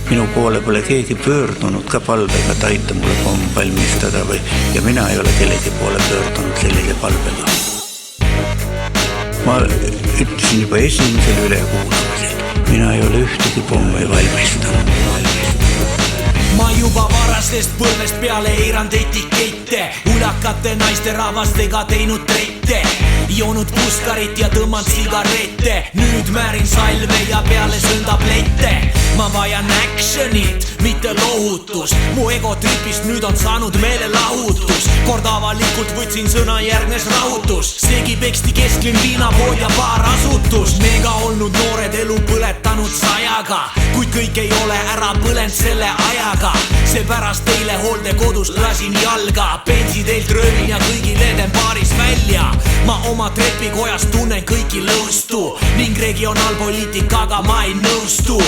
Minu poole pole keegi pöördunud ka palvega, et aita mulle pomm valmistada ja mina ei ole kellegi poole pöördunud sellise palvega. Ma ütlesin juba esimesel ülekuulamisel, mina ei ole ühtegi pommi valmistanud. Ma juba varastest põlvest peale eirand etikette, ulakate naiste rahvastega teinud trette, joonud puskarit ja tõmmanud sigarette, nüüd määrin salve ja peale söön tablette. Ma vajan actionit, mitte lohutust, mu egotripist nüüd on saanud meelelahutus. Kord avalikult võtsin sõna, järgnes rahutus, segi peksti kesklinn, viinapood ja baar asutus. Mega olnud noored elu põletanud sajaga, kuid kõik ei ole ära põlend selle ajaga. Seepärast teile hooldekodust lasin jalga, pensi teilt röövin ja kõigil eden baaris välja. Ma oma trepikojas tunnen kõiki lõustu ning regionaalpoliitikaga ma ei nõustu.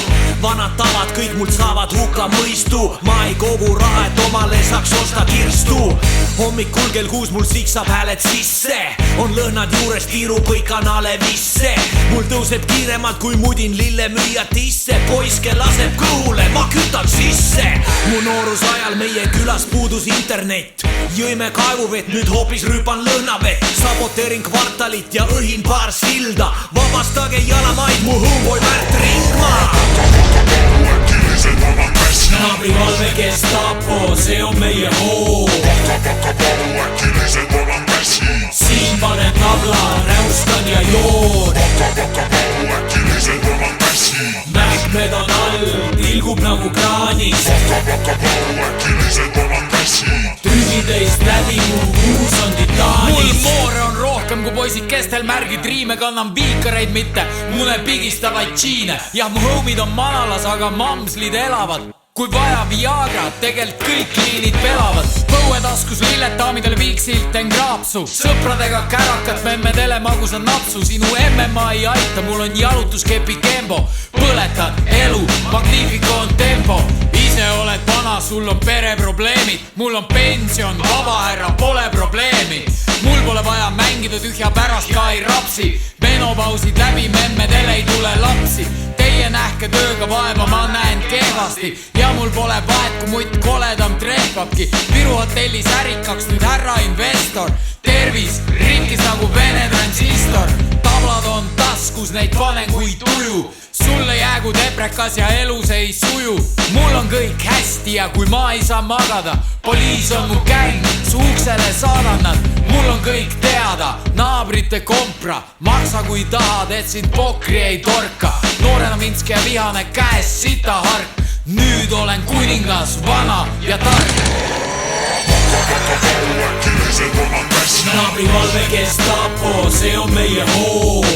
Vanad tavad kõik mult saavad hukka mõistu, ma ei kogu raha, et omale saaks osta kirstu. Hommikul kell 6 mul siksab hääled sisse, on lõhnad juures, tiiru kõik kanale visse. Mul tõuseb kiiremalt kui mudin lillemüüja tisse, poiske laseb kõhule, ma kütan sisse. Mu noorus ajal meie külas puudus internet, jõime kaevuvett, nüüd hoopis rüüpan lõhnavett. Saboteerin kvartalit ja õhin paar silda, vabastage jalamaid, mu homeboy Märt Ringmaa. Naabri valve Gestapo, see on meie hoov. Siin panen tabla, räustan ja joon. Mähkmed on all, tilgub nagu kraanis. Trügi teist läbi, mu kuus on titaanis. Mul moore on rohkem kui poisid kestel märgid, riime kannan viikareid, mitte mune pigistavaid džiine. Jah, mu homid on manalas, aga mamslid elavad. Kui vaja Viagra, tegelt kõik liinid pelavad. Põuetaskus lillet, daamidele viiksilt en kraapsu. Sõpradega kärakat, memmedele magusa napsu. Sinu MMA ei aita, mul on jalutuskepi kembo. Põletad elu, magnifico on tempo. Ise oled vana, sul on pereprobleemid. Mul on pension, vaba härra, pole probleemi. Mul pole vaja mängida tühja pärast ka ei rapsi. Menopausid läbi, memmedele ei tule lapsi. Teie nähke tööga vaeva, ma näen kehvasti. Ja mul pole vahet, kui mutt koledam trehvabki. Viru hotellis ärikaks nüüd härra investor. Tervis, rikkis nagu Vene transistor. Tablad on taskus, neid panen kui tuju. Sulle jäägu deprekas ja elus ei suju. Mul on kõik hästi ja kui ma ei saa magada, poliis on mu käng, su uksele saadan nad. Mul on kõik teada, naabrite kompra. Maksa kui tahad, et sind pokri ei torka. Noorena vinske ja vihane käes sita hark. Nüüd olen kuningas, vana ja tark. Naabri valve Gestapo, see on meie hoov.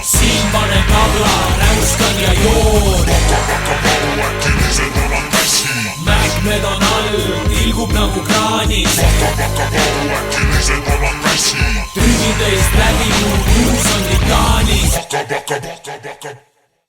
Siin panen tabla, räuskan ja joon. Mähkmed on all, tilgub nagu kraanis. Trügi teist läbi, mu kuus on titaanis.